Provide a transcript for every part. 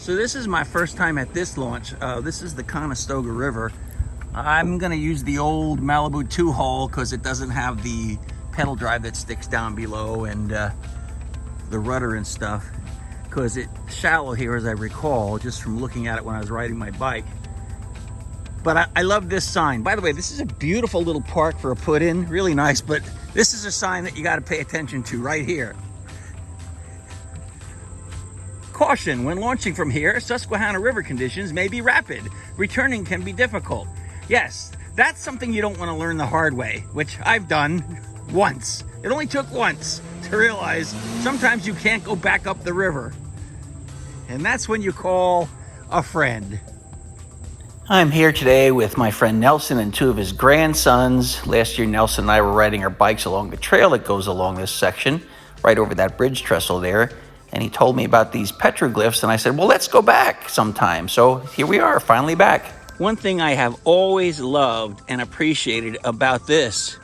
So this is my first time at this launch. This is the Conestoga River. I'm gonna use the old Malibu 2 hull because it doesn't have the pedal drive that sticks down below and the rudder and stuff, because it's shallow here, as I recall, just from looking at it when I was riding my bike. But I love this sign. By the way, this is a beautiful little park for a put-in, really nice, but this is a sign that you gotta pay attention to right here. Caution, when launching from here, Susquehanna River conditions may be rapid. Returning can be difficult. Yes, that's something you don't want to learn the hard way, which I've done once. It only took once to realize sometimes you can't go back up the river. And that's when you call a friend. I'm here today with my friend Nelson and two of his grandsons. Last year, Nelson and I were riding our bikes along the trail that goes along this section, right over that bridge trestle there. And he told me about these petroglyphs, and I said, well, let's go back sometime. So here we are, finally back. One thing I have always loved and appreciated about this,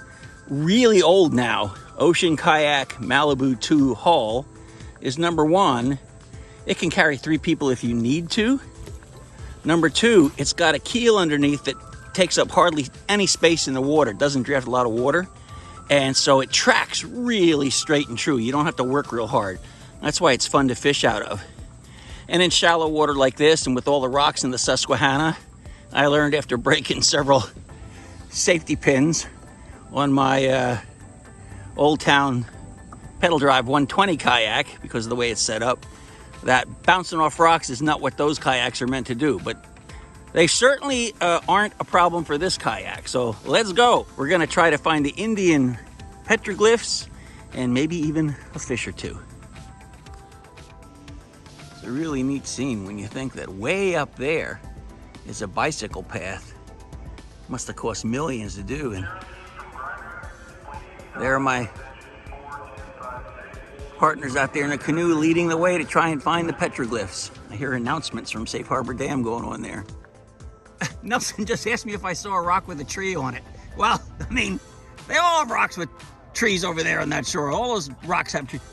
really old now, Ocean Kayak Malibu 2 hull, is number one, it can carry 3 people if you need to. Number 2, it's got a keel underneath that takes up hardly any space in the water, doesn't draft a lot of water. And so it tracks really straight and true. You don't have to work real hard. That's why it's fun to fish out of. And in shallow water like this, and with all the rocks in the Susquehanna, I learned after breaking several safety pins on my Old Town pedal drive 120 kayak, because of the way it's set up, that bouncing off rocks is not what those kayaks are meant to do. But they certainly aren't a problem for this kayak. So let's go. We're gonna try to find the Indian petroglyphs and maybe even a fish or two. A really neat scene when you think that way up there is a bicycle path. Must have cost millions to do. And there are my partners out there in a canoe leading the way to try and find the petroglyphs. I hear announcements from Safe Harbor Dam going on there. Nelson just asked me if I saw a rock with a tree on it. Well, I mean, they all have rocks with trees over there on that shore. All those rocks have trees.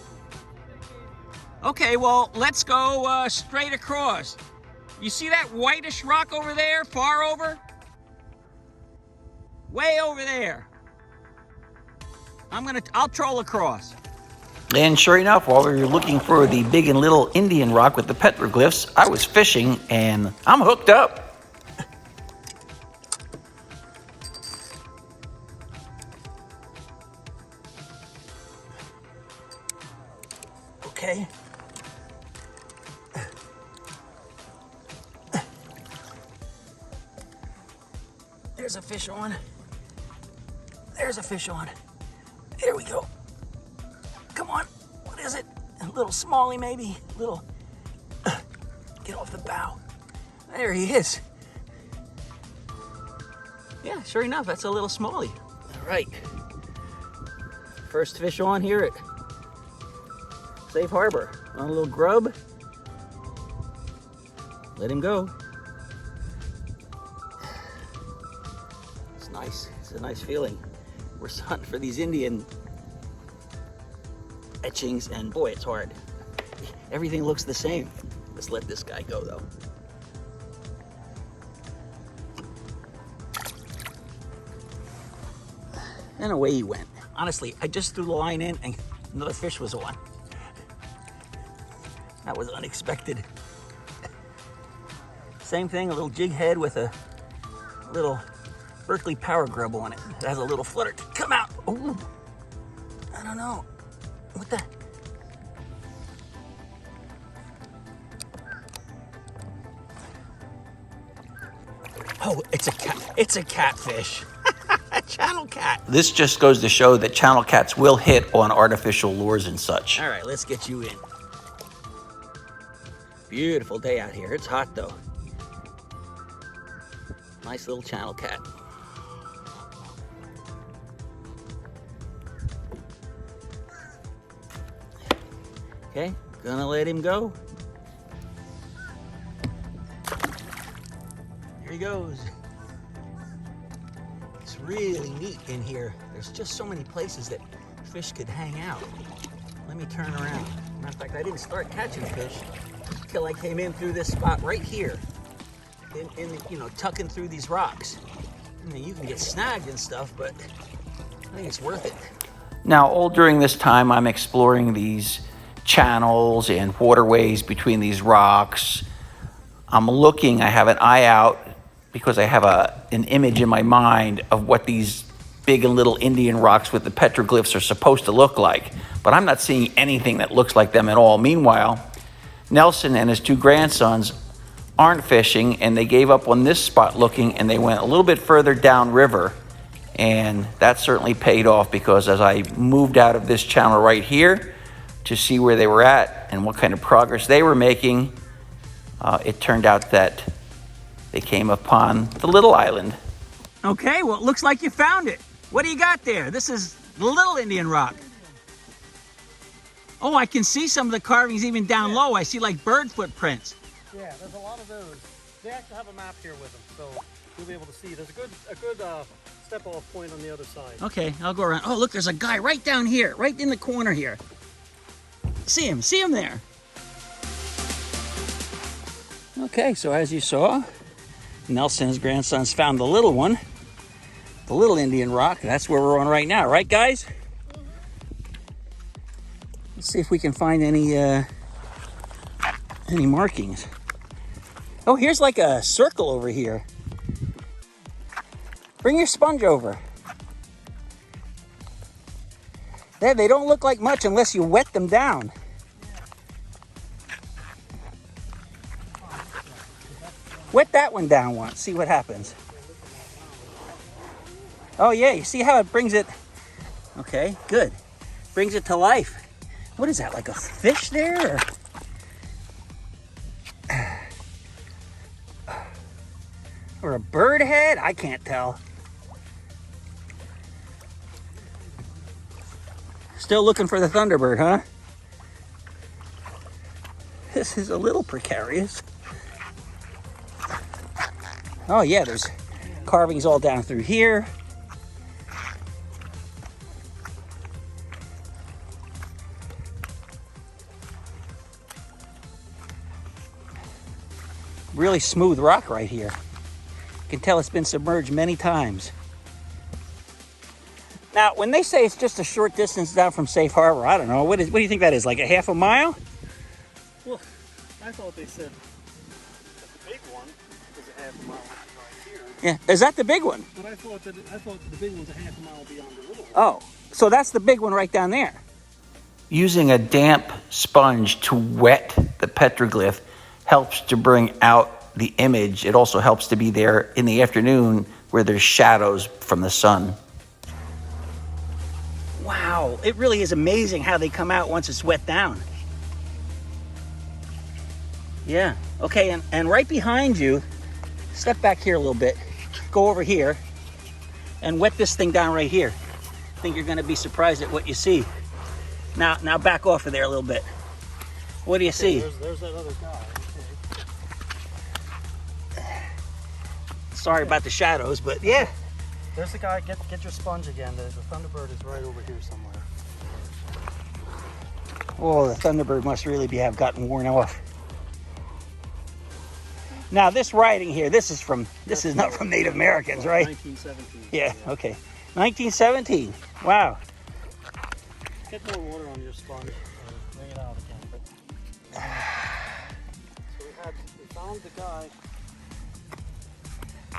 Okay, well, let's go straight across. You see that whitish rock over there, far over? Way over there. I'll troll across. And sure enough, while we were looking for the big and little Indian rock with the petroglyphs, I was fishing and I'm hooked up. Okay. There's a fish on. There's a fish on. There we go. Come on. What is it? A little smallie, maybe? A little. Get off the bow. There he is. Yeah, sure enough, that's a little smallie. All right. First fish on here at Safe Harbor. On a little grub. Let him go. It's nice. It's a nice feeling. We're hunting for these Indian etchings, and boy, it's hard. Everything looks the same. Let's let this guy go, though. And away he went. Honestly, I just threw the line in and another fish was on. That was unexpected. Same thing, a little jig head with a little Berkeley power grub on it. It has a little flutter to come out. Ooh, I don't know. What the? Oh, it's a cat. It's a catfish. A channel cat. This just goes to show that channel cats will hit on artificial lures and such. All right, let's get you in. Beautiful day out here. It's hot though. Nice little channel cat. Okay, gonna let him go. Here he goes. It's really neat in here. There's just so many places that fish could hang out. Let me turn around. Matter of fact, I didn't start catching fish until I came in through this spot right here. You know, tucking through these rocks. I mean, you can get snagged and stuff, but I think it's worth it. Now, all during this time, I'm exploring these channels and waterways between these rocks. I'm looking, I have an eye out because I have an image in my mind of what these big and little Indian rocks with the petroglyphs are supposed to look like. But I'm not seeing anything that looks like them at all. Meanwhile, Nelson and his two grandsons aren't fishing, and they gave up on this spot looking, and they went a little bit further downriver. And that certainly paid off, because as I moved out of this channel right here to see where they were at and what kind of progress they were making, it turned out that they came upon the little island. Okay, well, it looks like you found it. What do you got there? This is the little Indian rock. Oh, I can see some of the carvings even down low. I see like bird footprints. Yeah, there's a lot of those. They actually have a map here with them, so you'll be able to see. There's a good step-off point on the other side. Okay, I'll go around. Oh, look, there's a guy right down here, right in the corner here. See him there. Okay, so as you saw, Nelson and his grandsons found the little one, the little Indian rock. That's where we're on right now, right, guys? Let's see if we can find any markings. Oh, here's like a circle over here. Bring your sponge over. They don't look like much unless you wet them down. Wet that one down once, see what happens. Oh yeah, you see how it brings it? Okay, good. Brings it to life. What is that, like a fish there? Or a bird head? I can't tell. Still looking for the Thunderbird, huh? This is a little precarious. Oh yeah, there's carvings all down through here. Really smooth rock right here. You can tell it's been submerged many times. Now, when they say it's just a short distance down from Safe Harbor, I don't know. What do you think that is? Like a half a mile? Well, I thought they said that the big one was a half a mile right here. Yeah, is that the big one? But I thought the big one's a half a mile beyond the little one. Oh, so that's the big one right down there. Using a damp sponge to wet the petroglyph helps to bring out the image. It also helps to be there in the afternoon where there's shadows from the sun. Wow, it really is amazing how they come out once it's wet down. Yeah, okay, and right behind you, step back here a little bit, go over here, and wet this thing down right here. I think you're gonna be surprised at what you see. Now back off of there a little bit. What do you see? There's that other guy. Sorry about the shadows, but yeah. There's the guy. Get your sponge again. The Thunderbird is right over here somewhere. Oh, the Thunderbird must really have gotten worn off. Now this writing here, this is not from Native Americans, right? 1917. Yeah, okay. 1917. Wow. Get more water on your sponge and bring it out again. But, so we found the guy.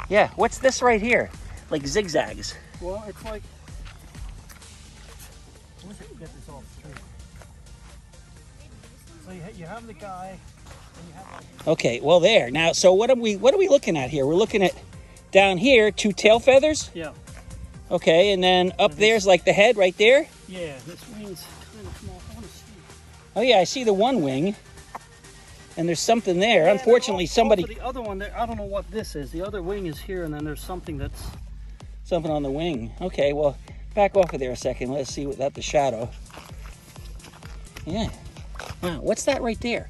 Yeah, what's this right here? Like zigzags. Well, it's like, I wish I could get this off the tree. So you have the guy, and you have like... Okay, well there. Now, so what are we looking at here? We're looking at down here, 2 tail feathers? Yeah. Okay, and then up there's like the head right there? Yeah, this wing's kind of small. I want to see. Oh yeah, I see the one wing. And there's something there. Yeah, unfortunately, somebody... The other one, I don't know what this is. The other wing is here, and then there's something that's... Something on the wing. Okay, well, back off of there a second. Let's see without the shadow. Yeah. Wow, what's that right there?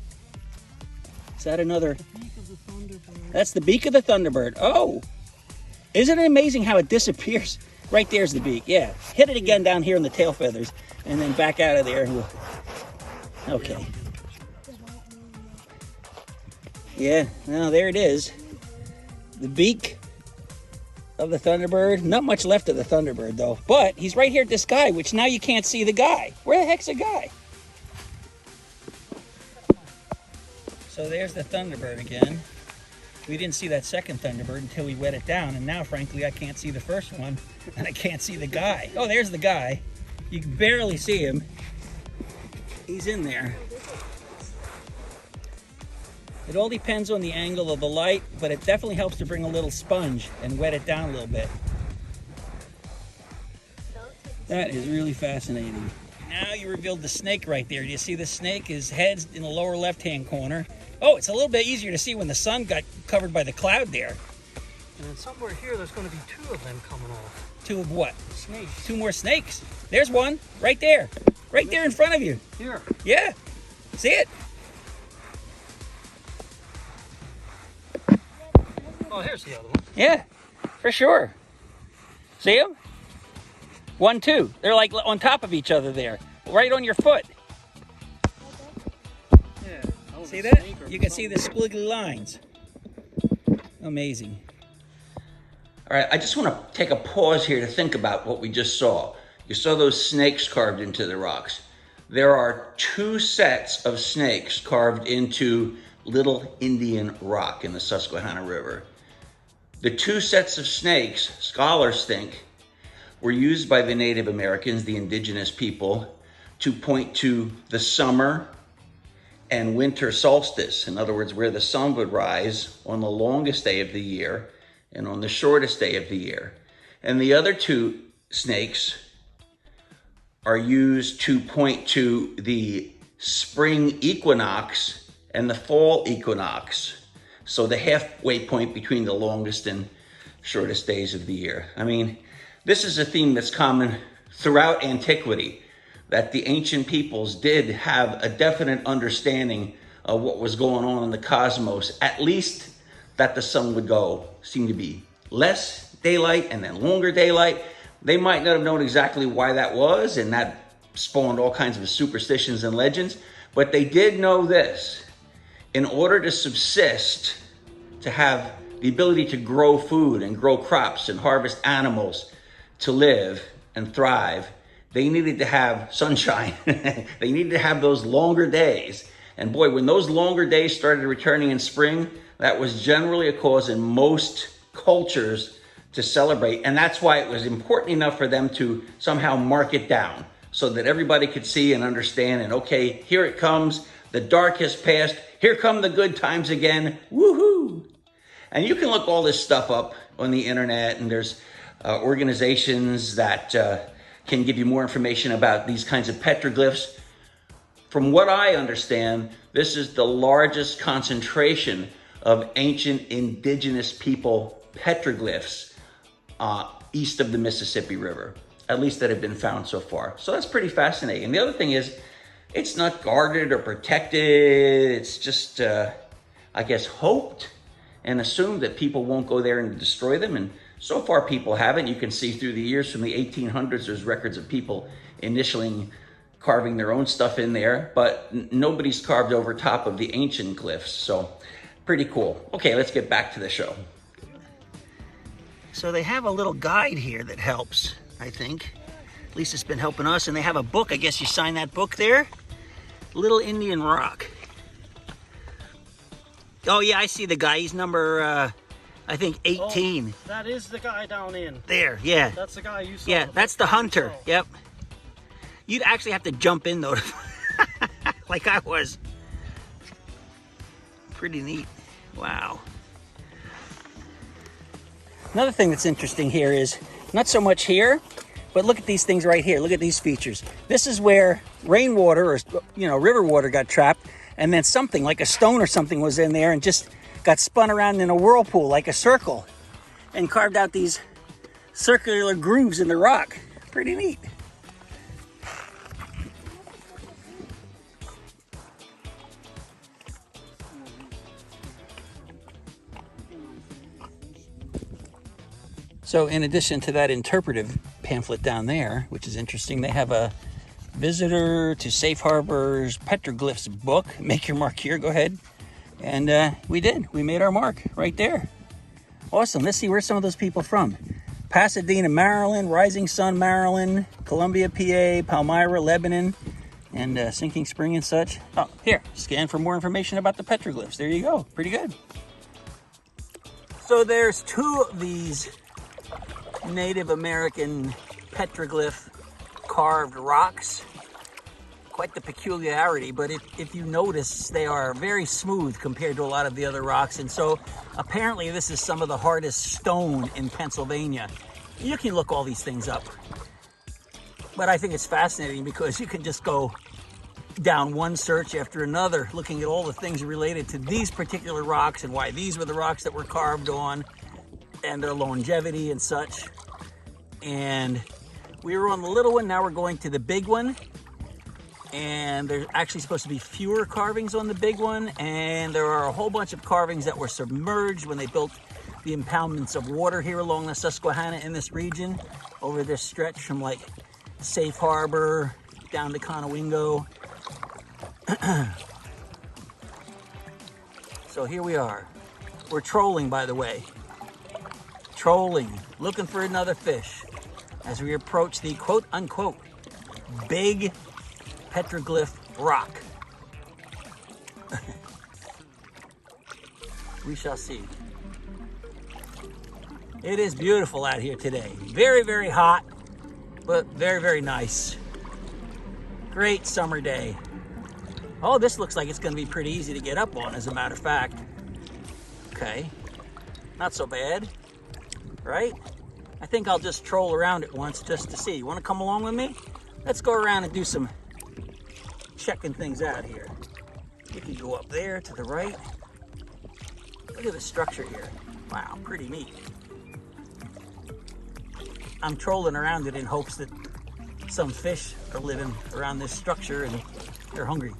Is that another... The beak of the Thunderbird. That's the beak of the Thunderbird. Oh! Isn't it amazing how it disappears? Right there's the beak, yeah. Hit it again down here in the tail feathers, and then back out of there. Okay. Yeah, well, there it is. The beak of the Thunderbird. Not much left of the Thunderbird, though. But he's right here at this guy, which now you can't see the guy. Where the heck's the guy? So there's the Thunderbird again. We didn't see that second Thunderbird until we wet it down, and now, frankly, I can't see the first one, and I can't see the guy. Oh, there's the guy. You can barely see him. He's in there. It all depends on the angle of the light, but it definitely helps to bring a little sponge and wet it down a little bit. That is really fascinating. Now you revealed the snake right there. Do you see the snake? His head's in the lower left-hand corner. Oh, it's a little bit easier to see when the sun got covered by the cloud there. And then somewhere here, there's going to be 2 of them coming off. 2 of what? Snakes. 2 more snakes. There's one right there. Right there in front of you. Here. Yeah. See it? Oh, here's the other one. Yeah, for sure. See them? 1, 2. They're like on top of each other there. Right on your foot. Yeah. See that? You can see the squiggly lines. Amazing. All right, I just want to take a pause here to think about what we just saw. You saw those snakes carved into the rocks. There are 2 sets of snakes carved into Little Indian Rock in the Susquehanna River. The 2 sets of snakes, scholars think, were used by the Native Americans, the indigenous people, to point to the summer and winter solstice. In other words, where the sun would rise on the longest day of the year and on the shortest day of the year. And the other 2 snakes are used to point to the spring equinox and the fall equinox. So the halfway point between the longest and shortest days of the year. I mean, this is a theme that's common throughout antiquity, that the ancient peoples did have a definite understanding of what was going on in the cosmos, at least that the sun would seem to be less daylight and then longer daylight. They might not have known exactly why that was, and that spawned all kinds of superstitions and legends, but they did know this. In order to subsist, to have the ability to grow food and grow crops and harvest animals, to live and thrive, they needed to have sunshine. They needed to have those longer days. And boy, when those longer days started returning in spring, that was generally a cause in most cultures to celebrate. And that's why it was important enough for them to somehow mark it down so that everybody could see and understand, and okay, here it comes. The dark has passed. Here come the good times again. Woohoo! And you can look all this stuff up on the internet, and there's organizations that can give you more information about these kinds of petroglyphs. From what I understand, this is the largest concentration of ancient indigenous people petroglyphs east of the Mississippi River, at least that have been found so far. So that's pretty fascinating. The other thing is, it's not guarded or protected. It's just, I guess, hoped and assumed that people won't go there and destroy them. And so far, people haven't. You can see through the years from the 1800s, there's records of people initially carving their own stuff in there, but nobody's carved over top of the ancient glyphs. So pretty cool. Okay, let's get back to the show. So they have a little guide here that helps, I think. At least it's been helping us. And they have a book. I guess you sign that book there. Little Indian Rock. Oh yeah, I see the guy. He's number, I think 18. Oh, that is the guy down in. There, yeah. That's the guy you saw. Yeah, that's the hunter. Yep. You'd actually have to jump in though, like I was. Pretty neat. Wow. Another thing that's interesting here is, not so much here, but look at these things right here. Look at these features. This is where rainwater or, river water got trapped, and then something like a stone or something was in there and just got spun around in a whirlpool like a circle and carved out these circular grooves in the rock. Pretty neat. So in addition to that interpretive pamphlet down there, which is interesting. They have a visitor to Safe Harbors Petroglyphs book. Make your mark here, go ahead. And we did, we made our mark right there. Awesome, let's see, where's some of those people from? Pasadena, Maryland, Rising Sun, Maryland, Columbia, PA, Palmyra, Lebanon, and Sinking Spring and such. Oh, here, scan for more information about the petroglyphs. There you go, pretty good. So there's two of these Native American petroglyph carved rocks. Quite the peculiarity, but if you notice, they are very smooth compared to a lot of the other rocks. And so apparently this is some of the hardest stone in Pennsylvania. You can look all these things up. But I think it's fascinating because you can just go down one search after another, looking at all the things related to these particular rocks and why these were the rocks that were carved on and their longevity and such. And we were on the little one, now we're going to the big one. And there's actually supposed to be fewer carvings on the big one, and there are a whole bunch of carvings that were submerged when they built the impoundments of water here along the Susquehanna in this region, over this stretch from like Safe Harbor down to Conowingo. So here we are. We're trolling, by the way. Trolling, looking for another fish as we approach the quote-unquote big petroglyph rock. We shall see. It is beautiful out here today. Very, very hot, but very, very nice. Great summer day. Oh, this looks like it's going to be pretty easy to get up on, as a matter of fact. Okay, not so bad, right? I think I'll just troll around it once just to see. You want to come along with me? Let's go around and do some checking things out here. You can go up there to the right. Look at the structure here. Wow, pretty neat. I'm trolling around it in hopes that some fish are living around this structure and they're hungry.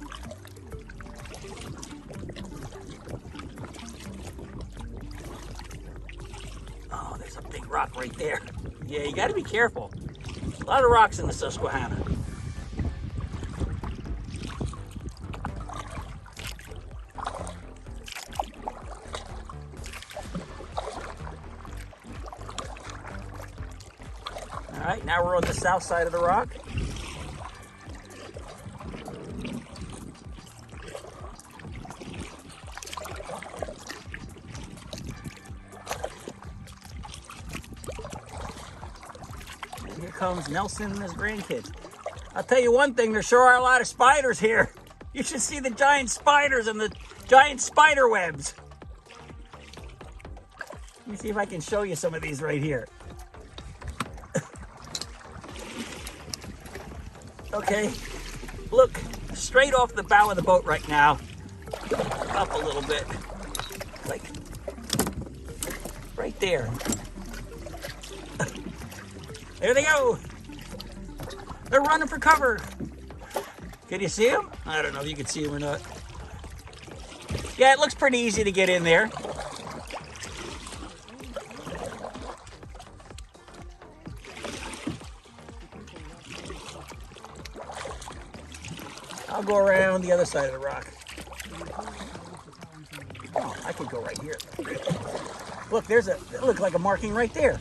Oh, there's a big rock right there. Yeah, you got to be careful. A lot of rocks in the Susquehanna. All right, now we're on the south side of the rock. And here comes Nelson and his grandkids. I'll tell you one thing, there sure are a lot of spiders here. You should see the giant spiders and the giant spider webs. Let me see if I can show you some of these right here. Okay, look straight off the bow of the boat right now, up a little bit, like right there. There they go. They're running for cover. Can you see them? I don't know if you can see them or not. Yeah, it looks pretty easy to get in there. I'll go around the other side of the rock. Oh, I could go right here. Look, there's it looks like a marking right there.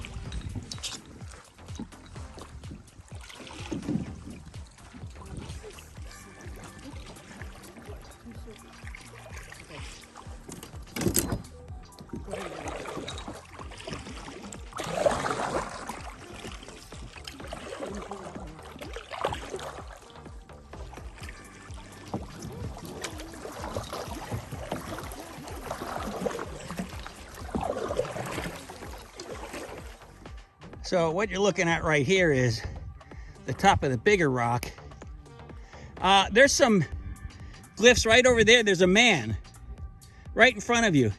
So what you're looking at right here is the top of the bigger rock. There's some glyphs right over there. There's a man right in front of you.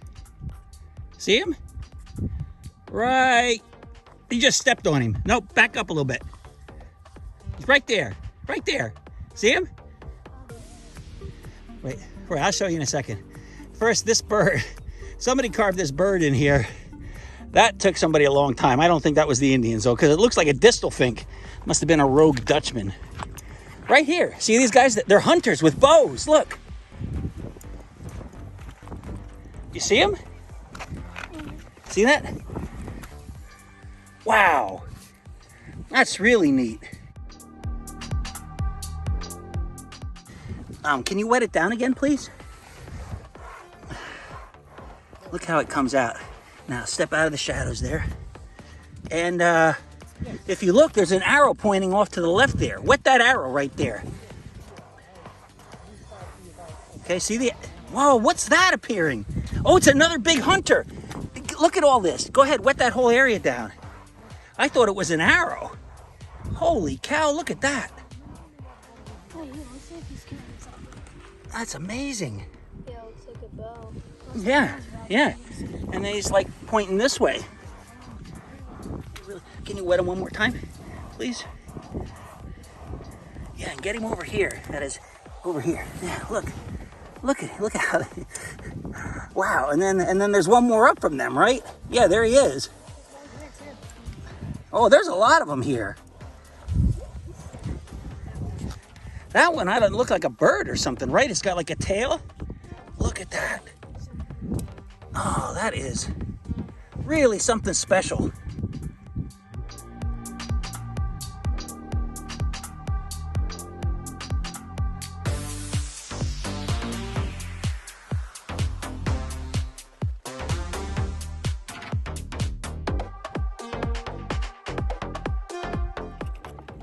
See him? Right. You just stepped on him. Nope, back up a little bit. He's right there. Right there. See him? Wait, I'll show you in a second. First, this bird. Somebody carved this bird in here. That took somebody a long time. I don't think that was the Indians, though, because it looks like a distal fink. Must have been a rogue Dutchman. Right here. See these guys? They're hunters with bows. Look. You see them? See that? Wow. That's really neat. Can you wet it down again, please? Look how it comes out. Now step out of the shadows there. And if you look, there's an arrow pointing off to the left there. Wet that arrow right there. Okay, see the... Whoa, what's that appearing? Oh, it's another big hunter. Look at all this. Go ahead, wet that whole area down. I thought it was an arrow. Holy cow, look at that. That's amazing. Yeah, it looks like a bow. Yeah, yeah. And then he's like pointing this way. Can you wet him one more time, please? Yeah, and get him over here. That is, over here. Yeah, look. Look at how, wow, and then there's one more up from them, right? Yeah, there he is. Oh, there's a lot of them here. That one, I don't look like a bird or something, right? It's got like a tail. Look at that. Oh, that is really something special.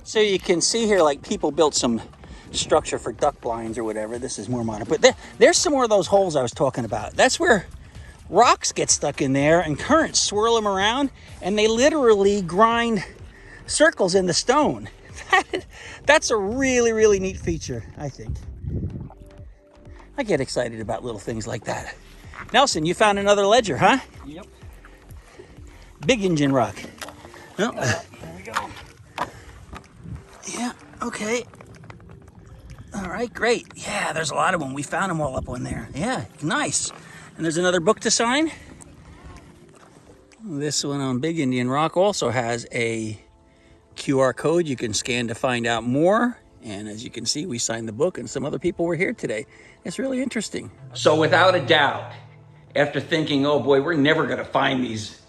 So you can see here, like people built some structure for duck blinds or whatever. This is more modern, but there's some more of those holes I was talking about. That's where rocks get stuck in there and currents swirl them around, and they literally grind circles in the stone. That's a really, really neat feature, I think. I get excited about little things like that. Nelson, you found another ledger, huh? Yep. Big Indian rock. Oh. There we go. Yeah, okay. All right, great. Yeah, there's a lot of them. We found them all up on there. Yeah, nice. And there's another book to sign. This one on Big Indian Rock also has a QR code you can scan to find out more. And as you can see, we signed the book and some other people were here today. It's really interesting. So without a doubt, after thinking, oh boy, we're never gonna find these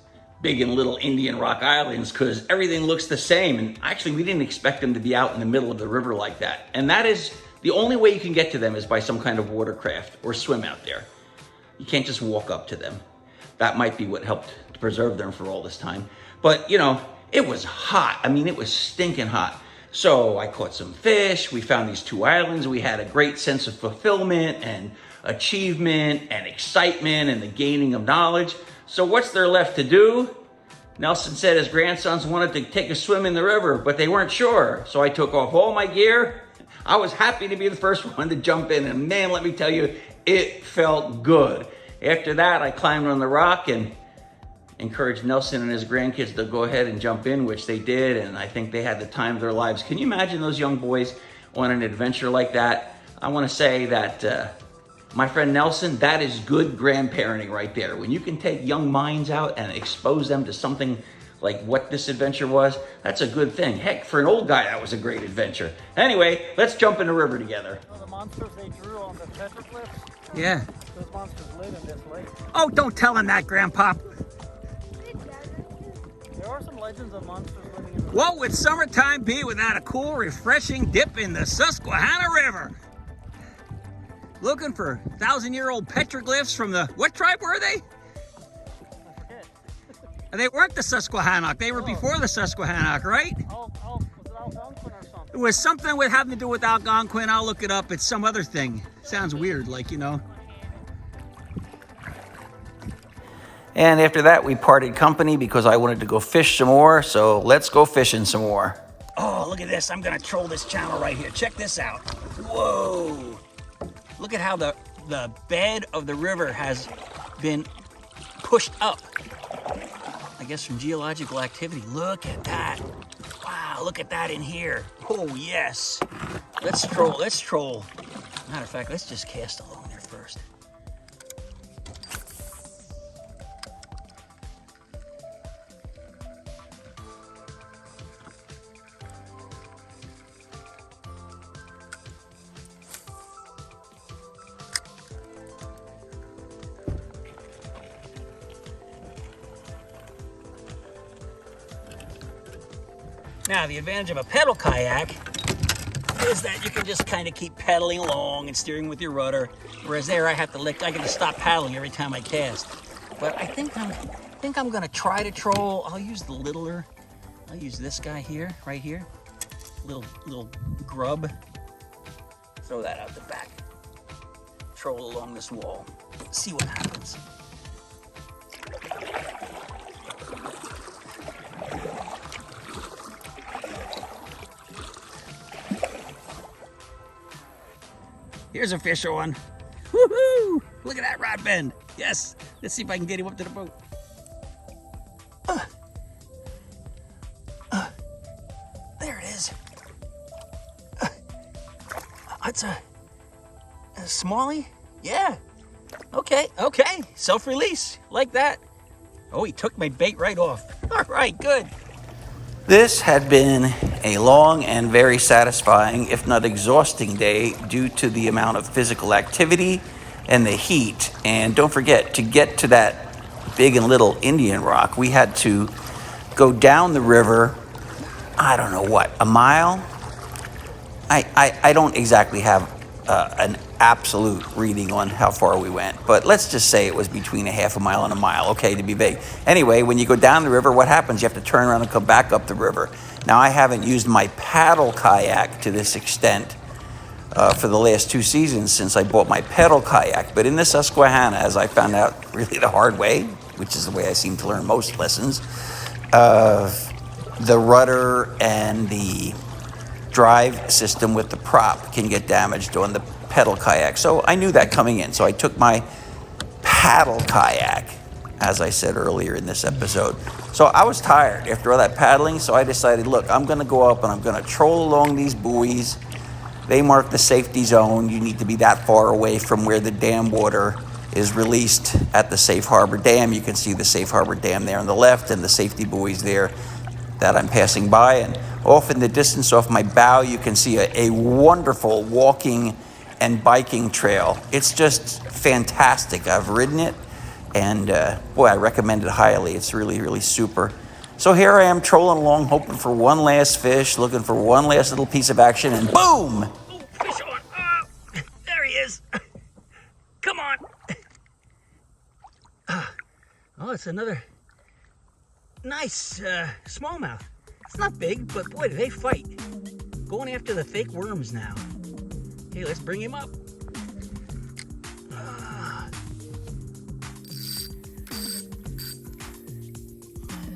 big and little Indian Rock Islands because everything looks the same. And actually, we didn't expect them to be out in the middle of the river like that. And that is the only way you can get to them is by some kind of watercraft or swim out there. You can't just walk up to them. That might be what helped to preserve them for all this time. But you know, it was hot. I mean, it was stinking hot. So I caught some fish. We found these 2 islands. We had a great sense of fulfillment and achievement and excitement and the gaining of knowledge. So what's there left to do? Nelson said his grandsons wanted to take a swim in the river, but they weren't sure. So I took off all my gear. I was happy to be the first one to jump in, and man, let me tell you, it felt good. After that, I climbed on the rock and encouraged Nelson and his grandkids to go ahead and jump in, which they did, and I think they had the time of their lives. Can you imagine those young boys on an adventure like that? I want to say that my friend Nelson, that is good grandparenting right there. When you can take young minds out and expose them to something like what this adventure was, that's a good thing. Heck, for an old guy, that was a great adventure. Anyway, let's jump in the river together. So the monsters they drew on the Petroglyphs, Yeah. those monsters live in this lake. Oh, don't tell him that, Grandpa. There are some legends of monsters living in the What would summertime be without a cool, refreshing dip in the Susquehanna River? Looking for 1,000-year-old petroglyphs from the, what tribe were they? I forget. They weren't the Susquehannock. They were before the Susquehannock, right? Was it Algonquin or something? It was something with having to do with Algonquin. I'll look it up. It's some other thing. Sounds weird, like, you know. And after that, we parted company because I wanted to go fish some more. So let's go fishing some more. Oh, look at this. I'm going to troll this channel right here. Check this out. Whoa. Look at how the bed of the river has been pushed up. I guess from geological activity. Look at that. Wow, look at that in here. Oh, yes. Let's troll, let's troll. Matter of fact, let's just cast along there first. Now, the advantage of a pedal kayak is that you can just kind of keep pedaling along and steering with your rudder, whereas there I have to stop paddling every time I cast. But I think I'm gonna try to troll. I'll use the littler. I'll use this guy here, right here. Little grub. Throw that out the back. Troll along this wall. See what happens. Here's a fish on. Woohoo! Look at that rod bend. Yes. Let's see if I can get him up to the boat. There it is. It's a smallie? Yeah. Okay. Self-release. Like that. Oh, he took my bait right off. All right, good. This had been a long and very satisfying, if not exhausting day due to the amount of physical activity and the heat. And don't forget, to get to that big and little Indian rock, we had to go down the river, I don't know what, a mile? I don't exactly have an absolute reading on how far we went, but let's just say it was between a half a mile and a mile, okay, to be vague. Anyway, when you go down the river, what happens? You have to turn around and come back up the river. Now, I haven't used my paddle kayak to this extent for the last 2 seasons since I bought my pedal kayak, but in the Susquehanna, as I found out really the hard way, which is the way I seem to learn most lessons, the rudder and the drive system with the prop can get damaged on the pedal kayak. So I knew that coming in. So I took my paddle kayak, as I said earlier in this episode. So I was tired after all that paddling. So I decided, look, I'm going to go up and I'm going to troll along these buoys. They mark the safety zone. You need to be that far away from where the dam water is released at the Safe Harbor Dam. You can see the Safe Harbor Dam there on the left and the safety buoys there that I'm passing by. And off in the distance, off my bow, you can see a wonderful walking and biking trail. It's just fantastic. I've ridden it, and boy, I recommend it highly. It's really, really super. So here I am trolling along, hoping for one last fish, looking for one last little piece of action, and boom! Oh, fish on. There he is. Come on. Oh, it's another nice smallmouth. It's not big, but boy, do they fight. Going after the fake worms now. Hey, let's bring him up.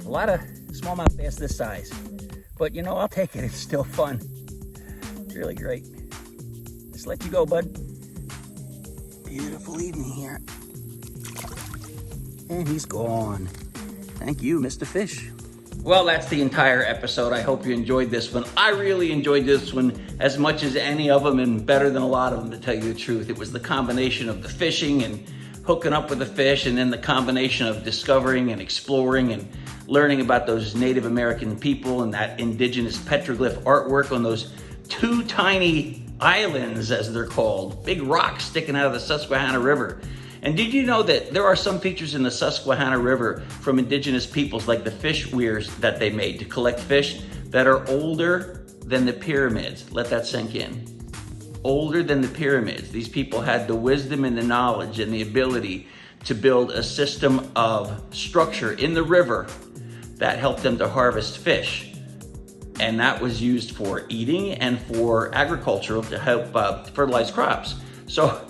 A lot of smallmouth bass this size. But you know, I'll take it. It's still fun. It's really great. Just let you go, bud. Beautiful evening here. And he's gone. Thank you, Mr. Fish. Well, that's the entire episode. I hope you enjoyed this one. I really enjoyed this one as much as any of them, and better than a lot of them, to tell you the truth. It was the combination of the fishing and hooking up with the fish, and then the combination of discovering and exploring and learning about those Native American people and that indigenous petroglyph artwork on those 2 tiny islands, as they're called, big rocks sticking out of the Susquehanna River. And did you know that there are some features in the Susquehanna River from indigenous peoples, like the fish weirs that they made to collect fish, that are older than the pyramids? Let that sink in. Older than the pyramids. These people had the wisdom and the knowledge and the ability to build a system of structure in the river that helped them to harvest fish. And that was used for eating and for agricultural to help fertilize crops. So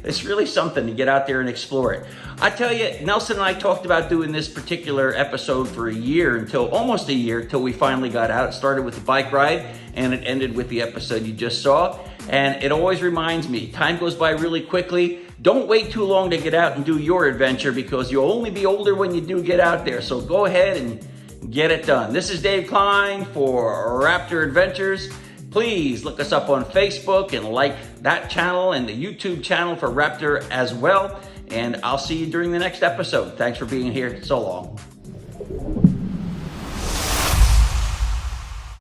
it's really something to get out there and explore it. I tell you, Nelson and I talked about doing this particular episode for almost a year, till we finally got out. It started with the bike ride and it ended with the episode you just saw. And it always reminds me, time goes by really quickly. Don't wait too long to get out and do your adventure, because you'll only be older when you do get out there. So go ahead and get it done. This is Dave Kline for Raptor Adventures. Please look us up on Facebook and like that channel and the YouTube channel for Raptor as well. And I'll see you during the next episode. Thanks for being here. So long.